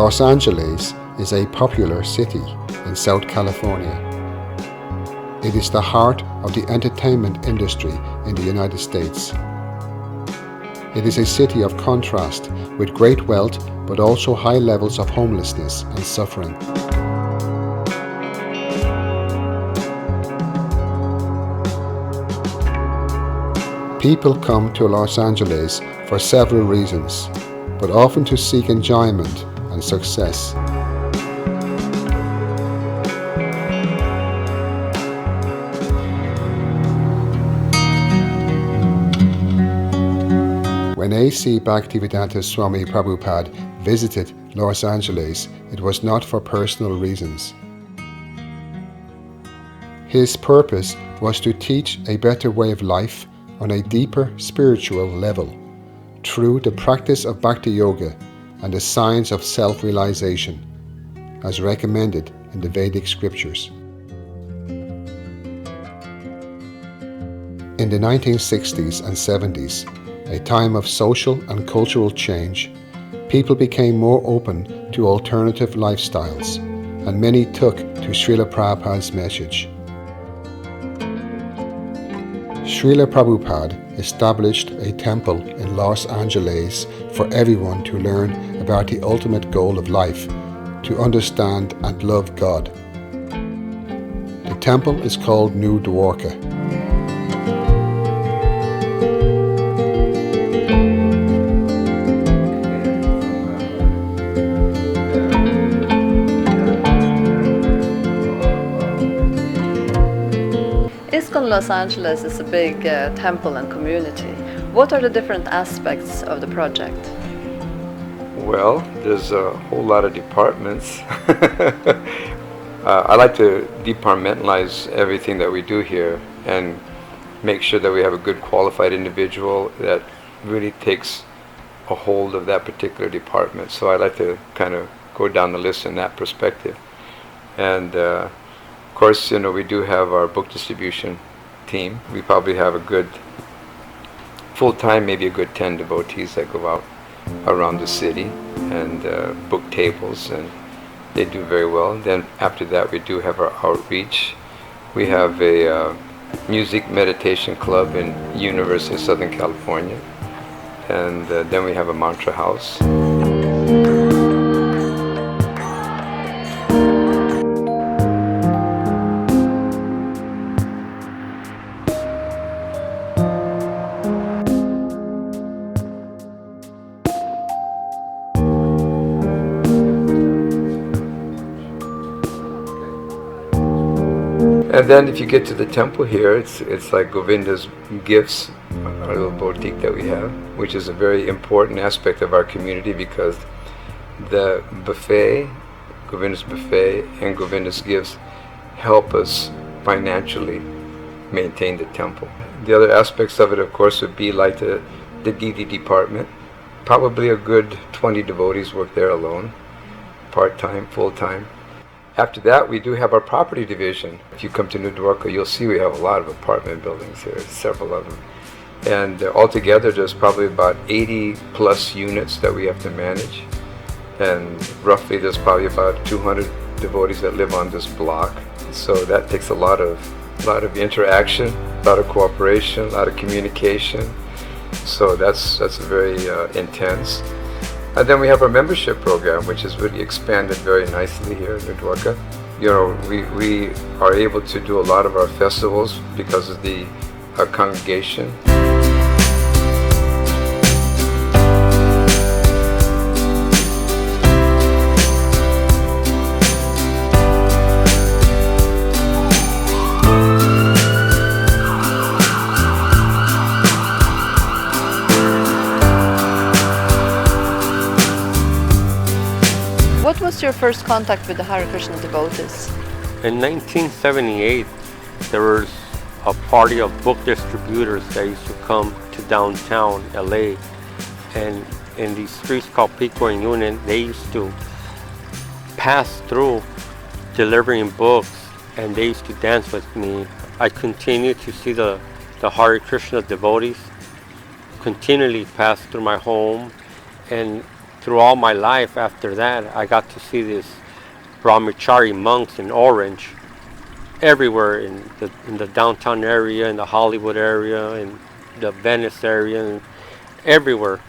Los Angeles is a popular city in South California. It is the heart of the entertainment industry in the United States. It is a city of contrast with great wealth but also high levels of homelessness and suffering. People come to Los Angeles for several reasons, but often to seek enjoyment and success. When A.C. Bhaktivedanta Swami Prabhupada visited Los Angeles, it was not for personal reasons. His purpose was to teach a better way of life on a deeper spiritual level through the practice of Bhakti Yoga and the science of self-realization, as recommended in the Vedic scriptures. In the 1960s and 70s, a time of social and cultural change, people became more open to alternative lifestyles, and many took to Srila Prabhupada's message. Srila Prabhupada established a temple in Los Angeles for everyone to learn about the ultimate goal of life, to understand and love God. The temple is called New Dwarka. Los Angeles is a big temple and community. What are the different aspects of the project? Well, there's a whole lot of departments. I like to departmentalize everything that we do here and make sure that we have a good qualified individual that really takes a hold of that particular department. So I like to kind of go down the list in that perspective. And of course, we do have our book distribution team. We probably have a good full-time, maybe a good 10 devotees that go out around the city and book tables, and they do very well. Then after that, we do have our outreach. We have a music meditation club in University of Southern California, and then we have a mantra house. And then if you get to the temple here, it's like Govinda's Gifts, our little boutique that we have, which is a very important aspect of our community because the buffet, Govinda's buffet and Govinda's Gifts help us financially maintain the temple. The other aspects of it, of course, would be like the deity department. Probably a good 20 devotees work there alone, part-time, full-time. After that, we do have our property division. If you come to New Dwarka, you'll see we have a lot of apartment buildings here, several of them. And altogether, there's probably about 80 plus units that we have to manage. And roughly, there's probably about 200 devotees that live on this block. So that takes a lot of interaction, a lot of cooperation, a lot of communication. So that's very intense. And then we have our membership program, which has really expanded very nicely here in New Dwarka. We are able to do a lot of our festivals because of the congregation. What was your first contact with the Hare Krishna devotees? In 1978, there was a party of book distributors that used to come to downtown LA, and in these streets called Pico and Union, they used to pass through delivering books, and they used to dance with me. I continued to see the Hare Krishna devotees continually pass through my home, and through all my life after that, I got to see these brahmachari monks in orange everywhere in the downtown area, in the Hollywood area, in the Venice area, and everywhere.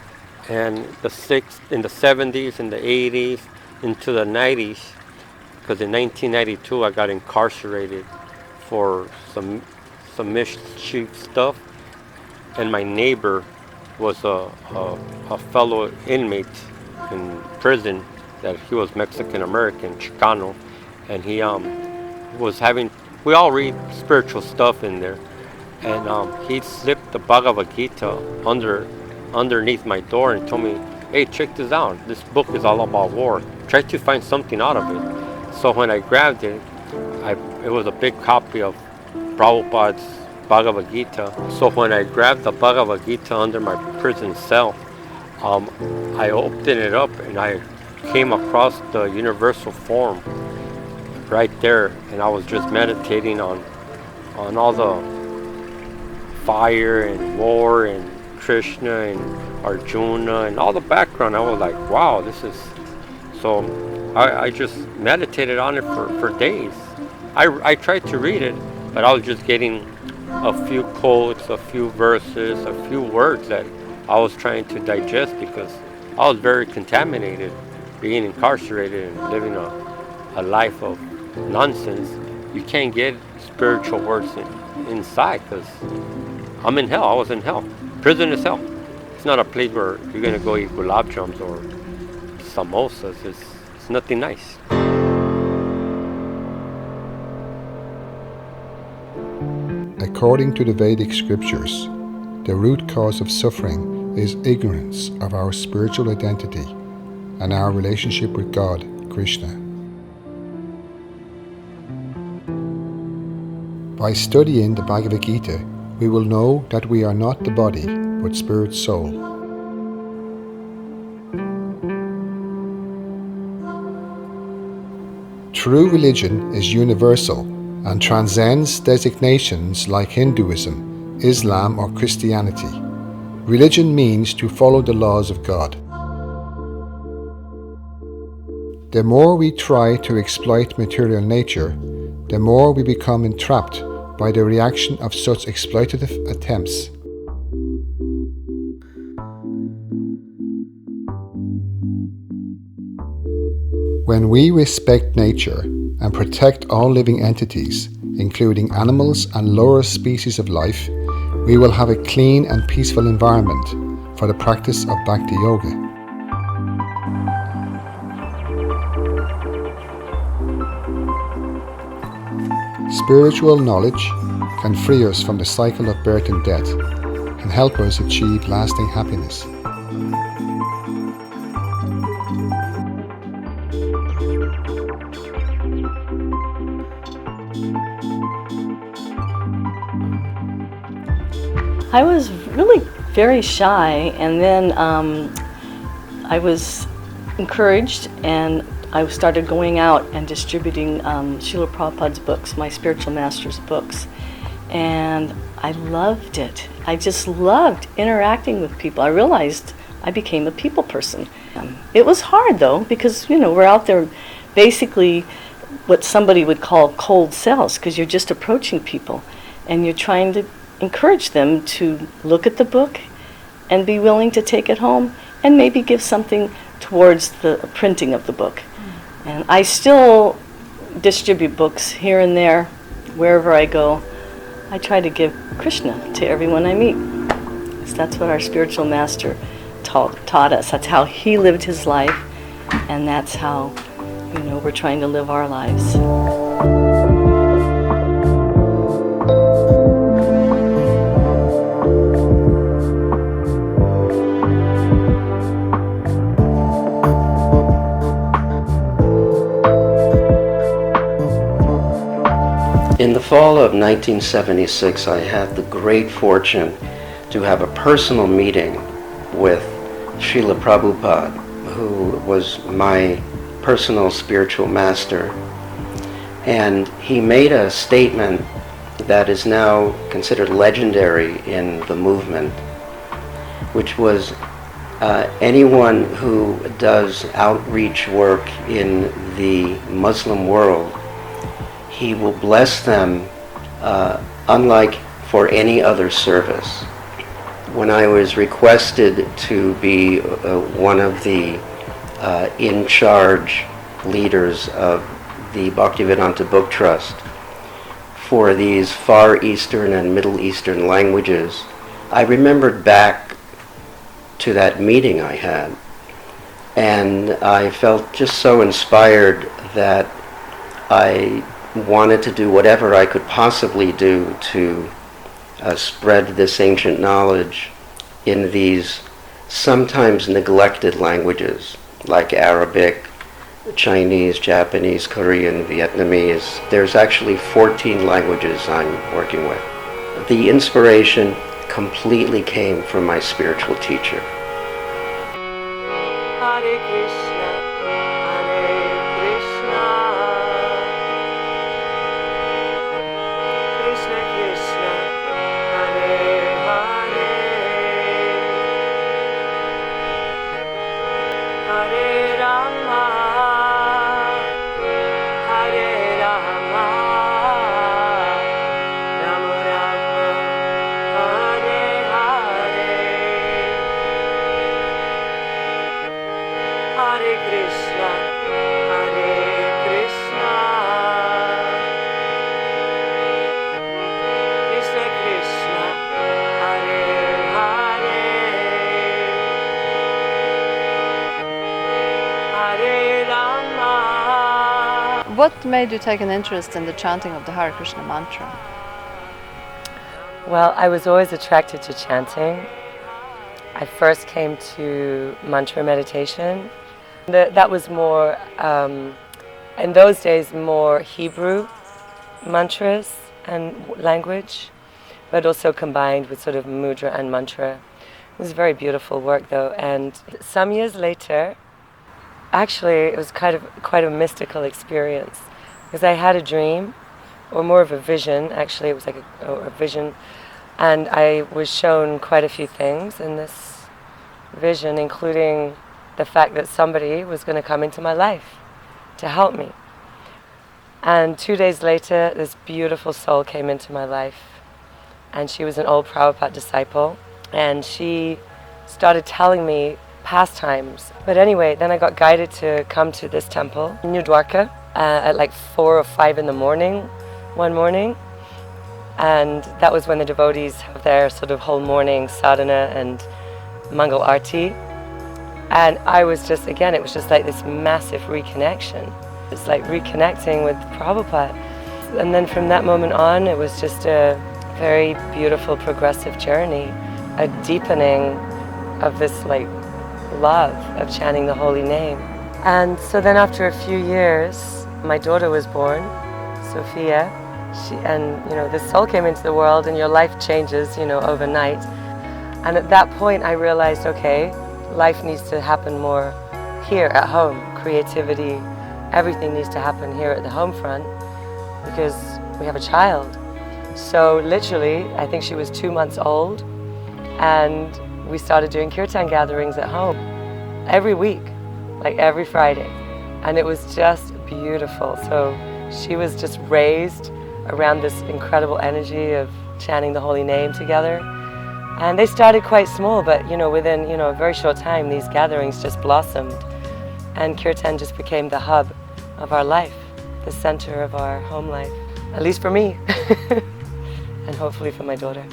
And in the 70s, in the 80s, into the 90s, because in 1992 I got incarcerated for some mischief stuff, and my neighbor was a fellow inmate in prison that he was Mexican American, Chicano, and he was having, we all read spiritual stuff in there, and he slipped the Bhagavad Gita underneath my door and told me, hey, check this out, this book is all about war, try to find something out of it. So when I grabbed it, it was a big copy of Prabhupada's Bhagavad Gita. So when I grabbed the Bhagavad Gita under my prison cell, I opened it up and I came across the universal form right there, and I was just meditating on all the fire and war and Krishna and Arjuna and all the background. I was like, wow, this is so. I just meditated on it for days. I tried to read it, but I was just getting a few quotes, a few verses, a few words that I was trying to digest, because I was very contaminated being incarcerated and living a life of nonsense. You can't get spiritual words inside, because I'm in hell. I was in hell. Prison is hell. It's not a place where you're going to go eat gulab jams or samosas. It's nothing nice. According to the Vedic scriptures, the root cause of suffering is ignorance of our spiritual identity and our relationship with God, Krishna. By studying the Bhagavad Gita, we will know that we are not the body, but spirit soul. True religion is universal and transcends designations like Hinduism, Islam, or Christianity. Religion means to follow the laws of God. The more we try to exploit material nature, the more we become entrapped by the reaction of such exploitative attempts. When we respect nature and protect all living entities, including animals and lower species of life, we will have a clean and peaceful environment for the practice of Bhakti Yoga. Spiritual knowledge can free us from the cycle of birth and death and help us achieve lasting happiness. I was really very shy, and then I was encouraged, and I started going out and distributing Srila Prabhupada's books, my spiritual master's books, and I loved it. I just loved interacting with people. I realized I became a people person. It was hard though, because we're out there basically what somebody would call cold sales, because you're just approaching people and you're trying to encourage them to look at the book and be willing to take it home and maybe give something towards the printing of the book. And I still distribute books here and there, wherever I go. I try to give Krishna to everyone I meet. So that's what our spiritual master taught us. That's how he lived his life, and that's how we're trying to live our lives. In the fall of 1976, I had the great fortune to have a personal meeting with Srila Prabhupada, who was my personal spiritual master. And he made a statement that is now considered legendary in the movement, which was, anyone who does outreach work in the Muslim world, he will bless them unlike for any other service. When I was requested to be one of the in-charge leaders of the Bhaktivedanta Book Trust for these Far Eastern and Middle Eastern languages, I remembered back to that meeting I had, and I felt just so inspired that I wanted to do whatever I could possibly do to spread this ancient knowledge in these sometimes neglected languages like Arabic, Chinese, Japanese, Korean, Vietnamese. There's actually 14 languages I'm working with. The inspiration completely came from my spiritual teacher. Hare Krishna, Hare Krishna, Krishna Krishna, Hare Hare, Hare Rama, Hare Rama, Rama Rama, Hare Hare, Hare Krishna, Hare Krishna, Krishna Krishna, Hare Hare, Hare Rama. What made you take an interest in the chanting of the Hare Krishna mantra? Well, I was always attracted to chanting. I first came to mantra meditation. That was more, in those days, more Hebrew mantras and language, but also combined with sort of mudra and mantra. It was very beautiful work though, and some years later, actually it was quite a mystical experience, because I had a dream, or more of a vision, actually it was like a vision, and I was shown quite a few things in this vision, including the fact that somebody was going to come into my life to help me. And 2 days later, this beautiful soul came into my life, and she was an old Prabhupada disciple, and she started telling me pastimes. But anyway, then I got guided to come to this temple, New Dwarka, at like 4 or 5 in the morning, one morning. And that was when the devotees have their sort of whole morning sadhana and Mangal Arti. And I was just, again, it was just like this massive reconnection. It's like reconnecting with Prabhupada. And then from that moment on, it was just a very beautiful progressive journey, a deepening of this like love of chanting the holy name. And so then after a few years, my daughter was born, Sophia. This soul came into the world, and your life changes, overnight. And at that point, I realized, okay, life needs to happen more here at home. Creativity, everything needs to happen here at the home front, because we have a child. So literally, I think she was 2 months old, and we started doing kirtan gatherings at home every week, like every Friday. And it was just beautiful. So she was just raised around this incredible energy of chanting the holy name together. And they started quite small, but within a very short time, these gatherings just blossomed, and kirtan just became the hub of our life, the center of our home life, at least for me, and hopefully for my daughter.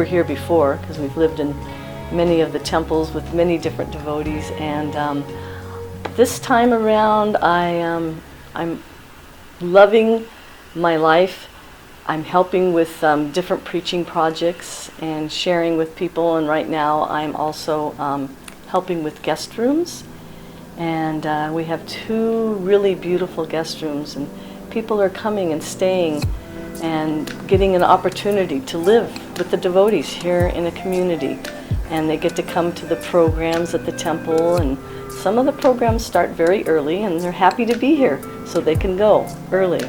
Here before, because we've lived in many of the temples with many different devotees, and This time around, I'm loving my life. I'm helping with different preaching projects and sharing with people, and right now I'm also helping with guest rooms. And we have 2 really beautiful guest rooms, and people are coming and staying and getting an opportunity to live with the devotees here in a community. And they get to come to the programs at the temple, and some of the programs start very early, and they're happy to be here so they can go early.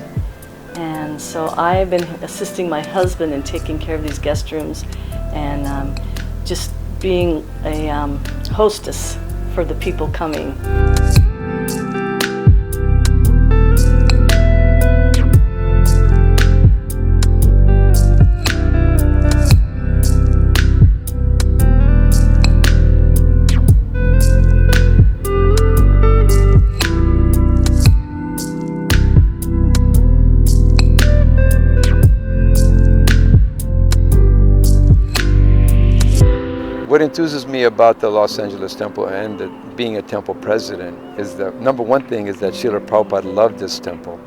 And so I've been assisting my husband in taking care of these guest rooms and just being a hostess for the people coming. What enthuses me about the Los Angeles temple and being a temple president is that number one thing is that Srila Prabhupada loved this temple.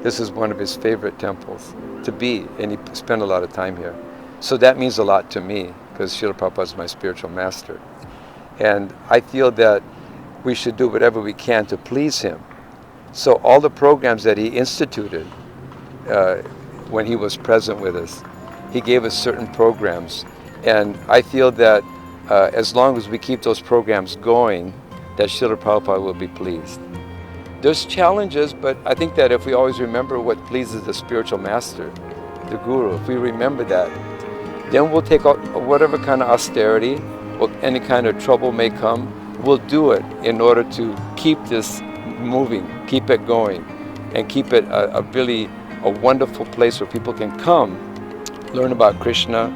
This is one of his favorite temples to be, and he spent a lot of time here. So that means a lot to me because Srila Prabhupada is my spiritual master. And I feel that we should do whatever we can to please him. So all the programs that he instituted when he was present with us, he gave us certain programs. And I feel that as long as we keep those programs going, that Srila Prabhupada will be pleased. There's challenges, but I think that if we always remember what pleases the spiritual master, the guru, if we remember that, then we'll take out whatever kind of austerity or any kind of trouble may come, we'll do it in order to keep this moving, keep it going, and keep it a really wonderful place where people can come, learn about Krishna,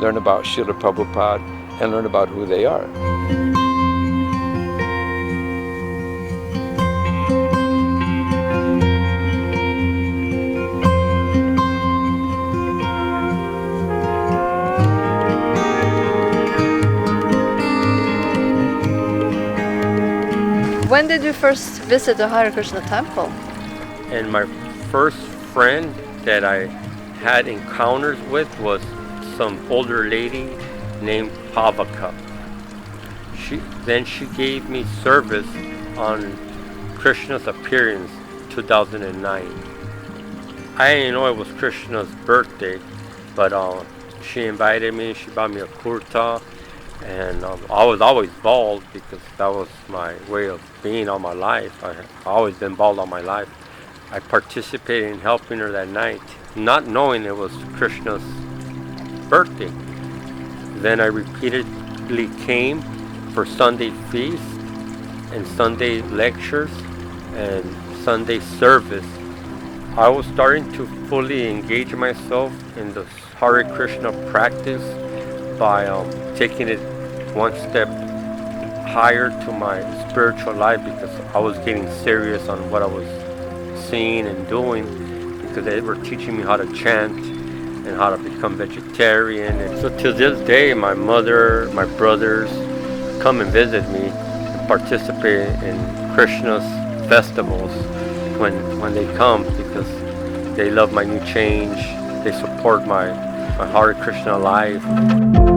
learn about Srila Prabhupada, and learn about who they are. When did you first visit the Hare Krishna temple? And my first friend that I had encounters with was some older lady named Pavaka. She gave me service on Krishna's appearance 2009. I didn't know it was Krishna's birthday, but she invited me, she bought me a kurta, and I was always bald because that was my way of being all my life. I've always been bald all my life. I participated in helping her that night, not knowing it was Krishna's birthday. Then I repeatedly came for Sunday feast and Sunday lectures and Sunday service. I was starting to fully engage myself in the Hare Krishna practice by taking it one step higher to my spiritual life because I was getting serious on what I was seeing and doing because they were teaching me how to chant and how to become vegetarian. And so to this day, my mother, my brothers come and visit me and participate in Krishna's festivals when they come because they love my new change. They support my Hare Krishna life.